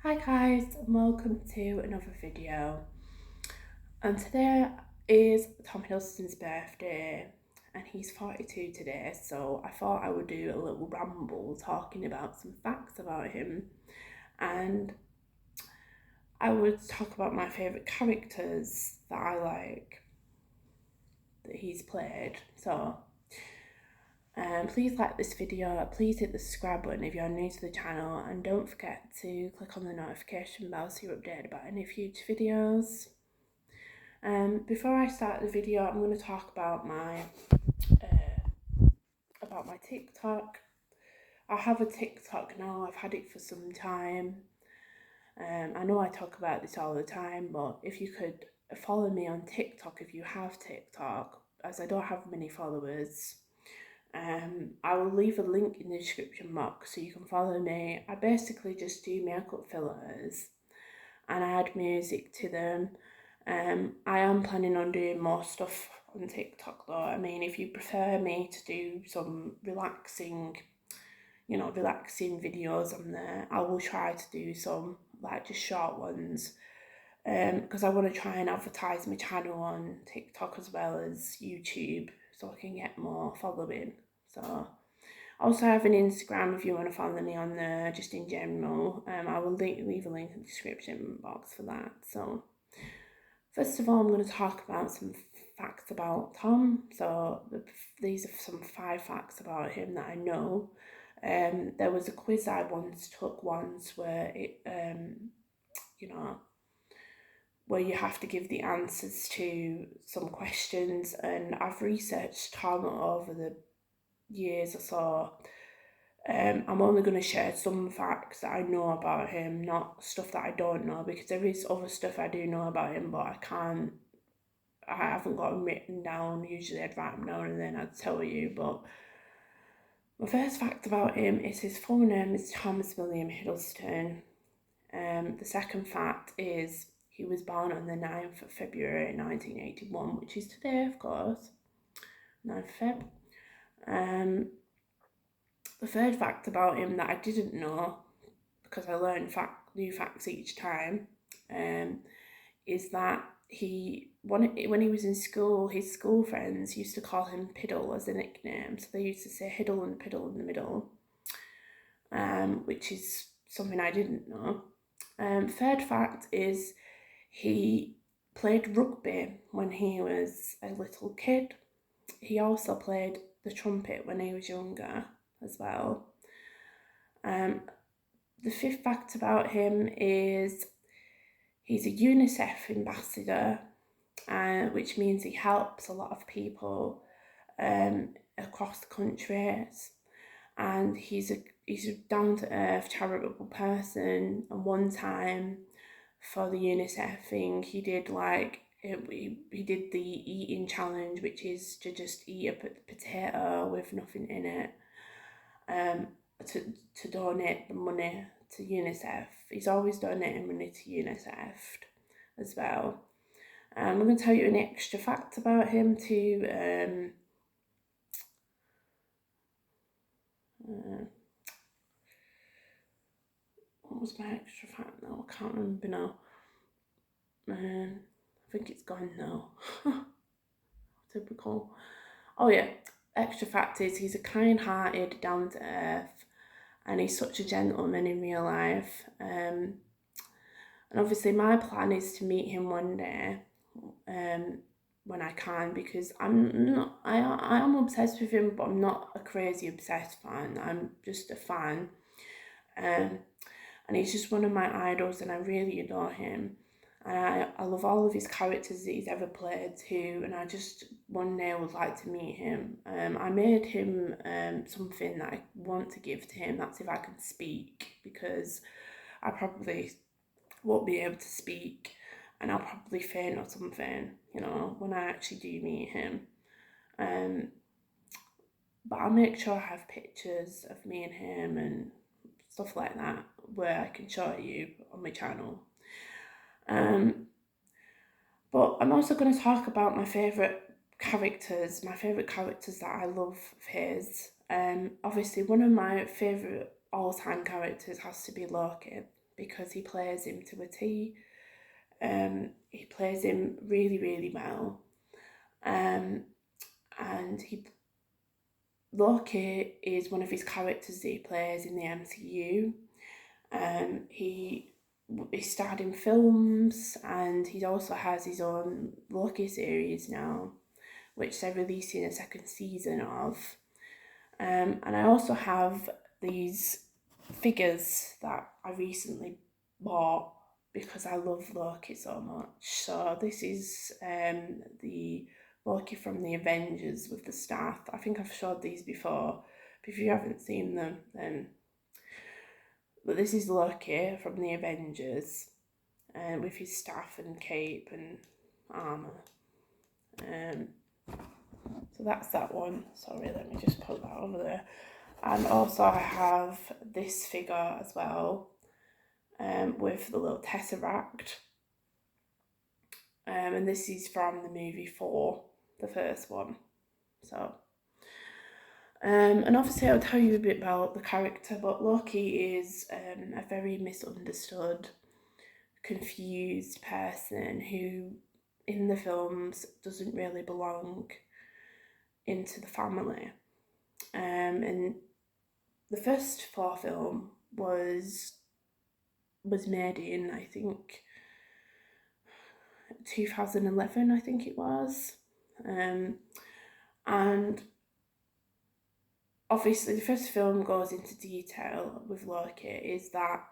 Hi guys, and welcome to another video. And today is Tom Hiddleston's birthday, and he's 42 today, so I thought I would do a little ramble talking about some facts about him, and I would talk about my favourite characters that I like that he's played. So please like this video, please hit the subscribe button if you're new to the channel, and don't forget to click on the notification bell so you're updated about any future videos. Before I start the video, I'm going to talk about my TikTok. I have a TikTok now. I've had it for some time. I know I talk about this all the time, but if you could follow me on TikTok if you have TikTok, as I don't have many followers. I will leave a link in the description box so you can follow me. I basically just do makeup fillers and I add music to them. I am planning on doing more stuff on TikTok though. I mean, if you prefer me to do some relaxing videos on there, I will try to do some, like just short ones. Because I want to try and advertise my channel on TikTok as well as YouTube so I can get more following. So I also have an Instagram if you want to follow me on there, just in general. I will leave a link in the description box for that. So first of all, I'm going to talk about some facts about Tom. So these are some 5 facts about him that I know. There was a quiz I took once where where you have to give the answers to some questions, and I've researched Tom over the years or so. I'm only going to share some facts that I know about him, not stuff that I don't know, because there is other stuff I do know about him, but I haven't got them written down. Usually I'd write them down and then I'd tell you, but my first fact about him is his full name is Thomas William Hiddleston. The second fact is he was born on the 9th of February 1981, which is today, of course, 9th Feb. The third fact about him that I didn't know, because I learn new facts each time, is that when he was in school, his school friends used to call him Piddle as a nickname. So they used to say Hiddle and Piddle in the middle, which is something I didn't know. Third fact is he played rugby when he was a little kid. He also played the trumpet when he was younger as well. The fifth fact about him is he's a UNICEF ambassador, which means he helps a lot of people across the countries, and he's a down-to-earth, charitable person. And one time for the UNICEF thing, he did he did the eating challenge, which is to just eat a potato with nothing in it, to donate the money to UNICEF. He's always donating money to UNICEF as well. I'm going to tell you an extra fact about him too. What was my extra fact now? I can't remember now. I think it's gone now. Typical. Oh yeah, extra fact is he's a kind-hearted, down-to-earth, and he's such a gentleman in real life. And obviously my plan is to meet him one day, when I can, because I am obsessed with him, but I'm not a crazy obsessed fan. I'm just a fan. And he's just one of my idols, and I really adore him. And I love all of his characters that he's ever played too, and I just one day would like to meet him. I made him something that I want to give to him. That's if I can speak, because I probably won't be able to speak, and I'll probably faint or something, when I actually do meet him. But I'll make sure I have pictures of me and him and stuff like that where I can show you on my channel. But I'm also going to talk about my favourite characters that I love of his. Obviously one of my favourite all-time characters has to be Loki, because he plays him to a T. He plays him really, really well. And Loki is one of his characters that he plays in the MCU. He starred in films, and he also has his own Loki series now, which they're releasing a second season of. And I also have these figures that I recently bought because I love Loki so much. So this is the Loki from the Avengers with the staff. I think I've showed these before, but if you haven't seen them, then... But this is Loki from the Avengers, with his staff and cape and armour. So that's that one. Sorry, let me just put that over there. And also I have this figure as well, with the little Tesseract. And this is from the movie 4, the first one. So, and obviously I'll tell you a bit about the character, but Loki is a very misunderstood, confused person who in the films doesn't really belong into the family. And the first 4 film was made in, I think, 2011, I think it was. And obviously the first film goes into detail with Loki, is that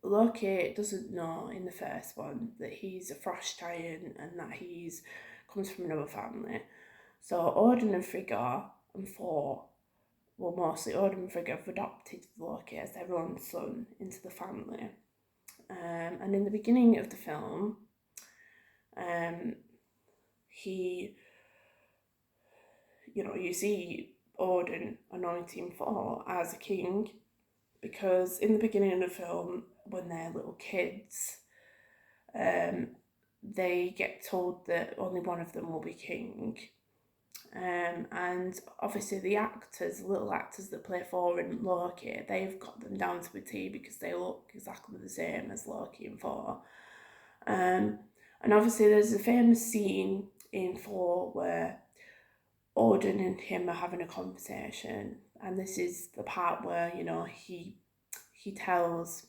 Loki doesn't know in the first one that he's a frost giant and that he's comes from another family. So Odin and Frigga and Thor, well mostly Odin and Frigga, have adopted Loki as their own son into the family. And in the beginning of the film, you see Odin anointing Thor as a king, because in the beginning of the film, when they're little kids, they get told that only one of them will be king. And obviously the little actors that play Thor and Loki, they've got them down to a T because they look exactly the same as Loki and Thor. And obviously there's a famous scene in Thor where Odin and him are having a conversation, and this is the part where, he tells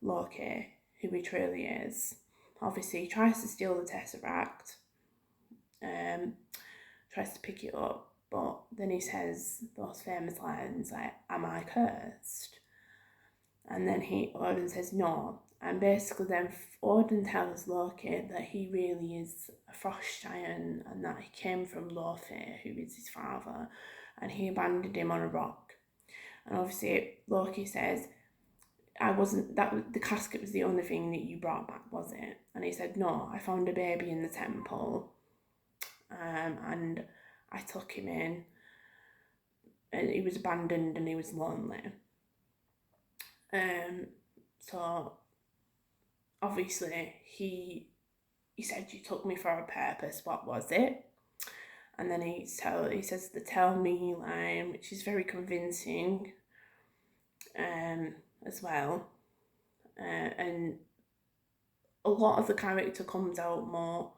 Loki who he truly is. Obviously he tries to steal the Tesseract, tries to pick it up, but then he says those famous lines like, "Am I cursed?" And then Odin says no, and basically then Odin tells Loki that he really is a frost giant and that he came from Loki, who is his father, and he abandoned him on a rock. And obviously Loki says, the casket was the only thing that you brought back, was it? And he said, no, I found a baby in the temple, and I took him in, and he was abandoned and he was lonely. So obviously he said, you took me for a purpose, what was it? And then he says the "tell me" line, which is very convincing, as well. And a lot of the character comes out more,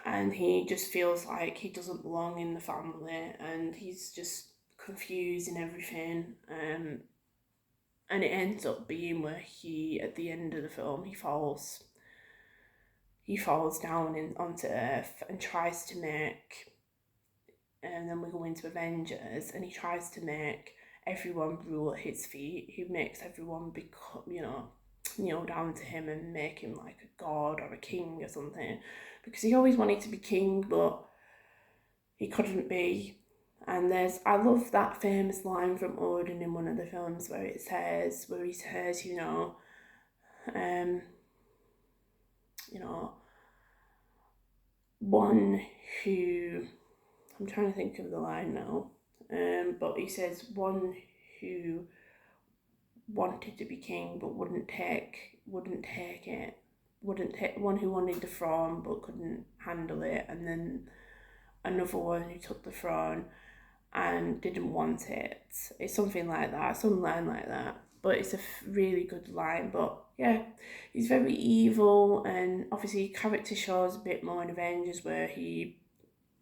and he just feels like he doesn't belong in the family, and he's just confused in everything. And it ends up being where at the end of the film, he falls down onto Earth and tries to make, and then we go into Avengers, and he tries to make everyone rule at his feet. He makes everyone become, kneel down to him and make him like a god or a king or something, because he always wanted to be king, but he couldn't be. And I love that famous line from Odin in one of the films where he says, one who, I'm trying to think of the line now, but he says, one who wanted to be king but wouldn't take it, one who wanted the throne but couldn't handle it, and then another one who took the throne and didn't want it. It's something like that, some line like that. but it's a really good line. But yeah, he's very evil, and obviously character shows a bit more in Avengers where he,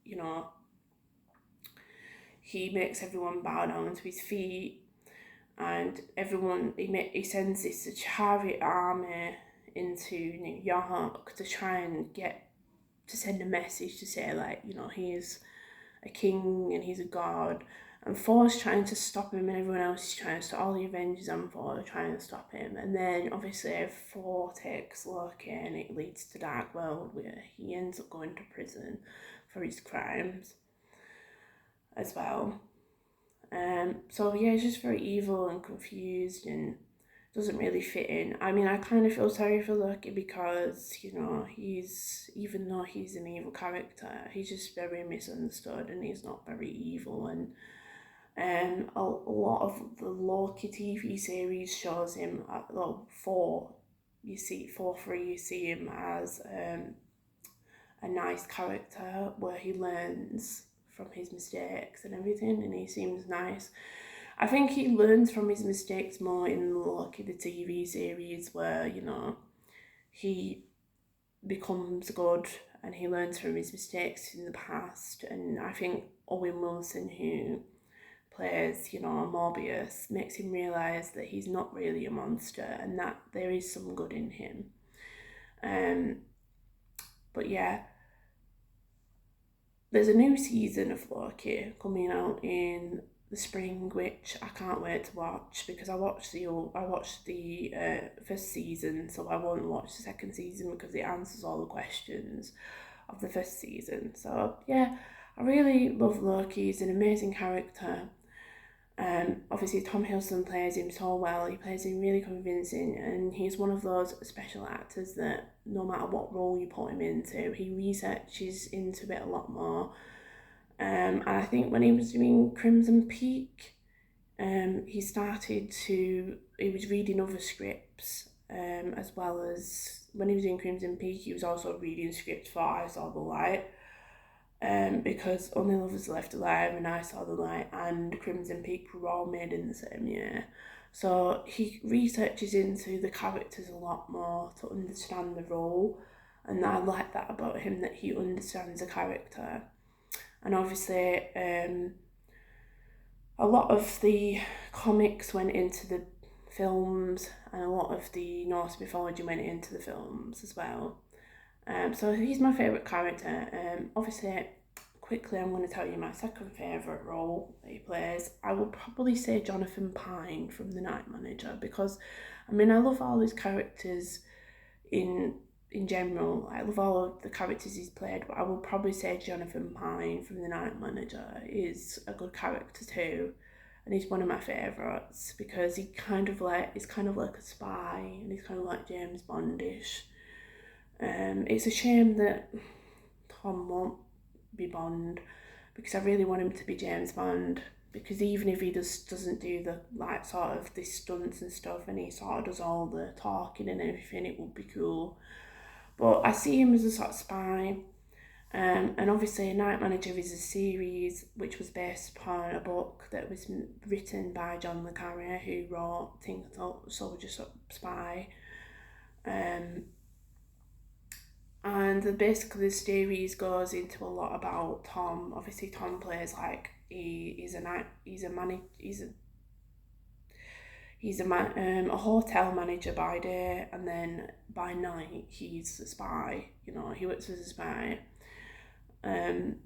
you know, he makes everyone bow down to his feet, and everyone he sends this chariot army into New York to try and get to send a message to say, like, you know, he's a king and he's a god. And Thor's trying to stop him, and everyone else is trying to stop. All the Avengers and Thor are trying to stop him. And then obviously Thor takes Loki, and it leads to Dark World, where he ends up going to prison for his crimes as well. So yeah, he's just very evil and confused and doesn't really fit in. I mean, I kind of feel sorry for Loki because, you know, even though he's an evil character, he's just very misunderstood and he's not very evil. And a lot of the Loki TV series shows him, well, Thor 3, you see him as a nice character where he learns from his mistakes and everything, and he seems nice. I think he learns from his mistakes more in Loki, the TV series, where, you know, he becomes good and he learns from his mistakes in the past. And I think Owen Wilson, who plays, you know, Morbius, makes him realise that he's not really a monster and that there is some good in him. But yeah, there's a new season of Loki coming out in the spring, which I can't wait to watch because I watched the first season, so I won't watch the second season because it answers all the questions of the first season. So yeah, I really love Loki. He's an amazing character. Obviously Tom Hiddleston plays him so well. He plays him really convincing, and he's one of those special actors that no matter what role you put him into, he researches into it a lot more. And I think when he was doing Crimson Peak, he was reading other scripts, as well as when he was in Crimson Peak, he was also reading scripts for I Saw the Light. Because Only Lovers Left Alive and I Saw the Light and Crimson Peak were all made in the same year. So he researches into the characters a lot more to understand the role, and I like that about him, that he understands the character. And obviously, a lot of the comics went into the films, and a lot of the Norse mythology went into the films as well. So he's my favourite character. Obviously, quickly I'm going to tell you my second favourite role that he plays. I will probably say Jonathan Pine from The Night Manager, because, I mean, I love all his characters in general. I love all of the characters he's played, but I will probably say Jonathan Pine from The Night Manager is a good character too. And he's one of my favourites because he's kind of like a spy, and he's kind of like James Bondish. It's a shame that Tom won't be Bond, because I really want him to be James Bond, because even if he doesn't do the, like, sort of the stunts and stuff, and he sort of does all the talking and everything, it would be cool. But I see him as a sort of spy. And obviously Night Manager is a series which was based upon a book that was written by John le Carré, who wrote Tinker Soldier Spy. And basically the series goes into a lot about Tom. Obviously Tom plays like he's a hotel manager by day, and then by night he's a spy. You know, he works as a spy. And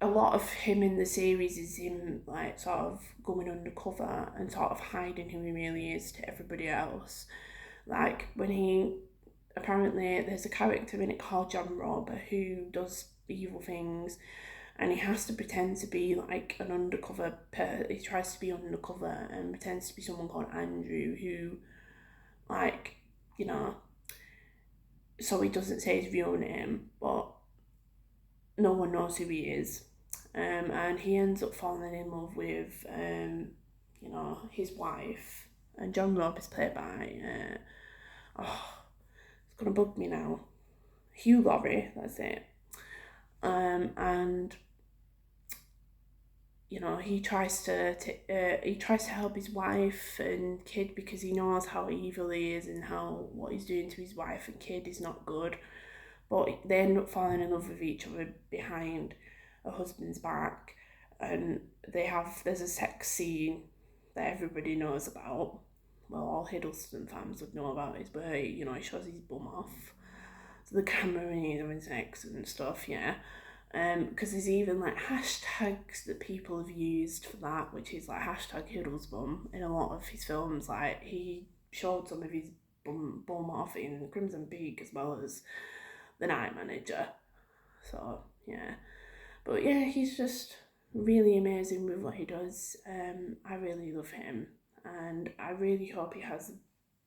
a lot of him in the series is him, like, sort of going undercover and sort of hiding who he really is to everybody else. Like, apparently there's a character in it called John Robber who does evil things, and he has to pretend to be like an undercover he tries to be undercover and pretends to be someone called Andrew, who, like, you know, so he doesn't say his real name, but no one knows who he is. And he ends up falling in love with, you know, his wife. And John Robb is played by, it's gonna bug me now, Hugh Laurie, that's it. And you know, he tries to help his wife and kid because he knows how evil he is and how what he's doing to his wife and kid is not good. But they end up falling in love with each other behind a husband's back, and there's a sex scene that everybody knows about. Well, all Hiddleston fans would know about is where, you know, he shows his bum off to the camera and he's having sex and stuff, yeah. Because there's even like hashtags that people have used for that, which is like hashtag Hiddlesbum in a lot of his films. Like he showed some of his bum off in Crimson Peak as well as The Night Manager. So yeah, but yeah, he's just really amazing with what he does. I really love him, and I really hope he has a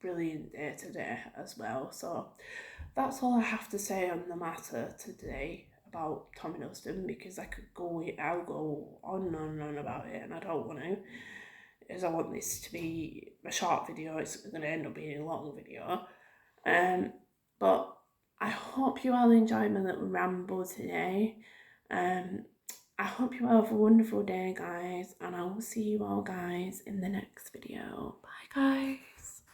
brilliant day today as well. So that's all I have to say on the matter today about Tom Hiddleston, because I'll go on and on about it, and I don't want to, as I want this to be a short video. It's going to end up being a long video. But I hope you all enjoyed my little ramble today. I hope you all have a wonderful day, guys, and I will see you all guys in the next video. Bye, guys.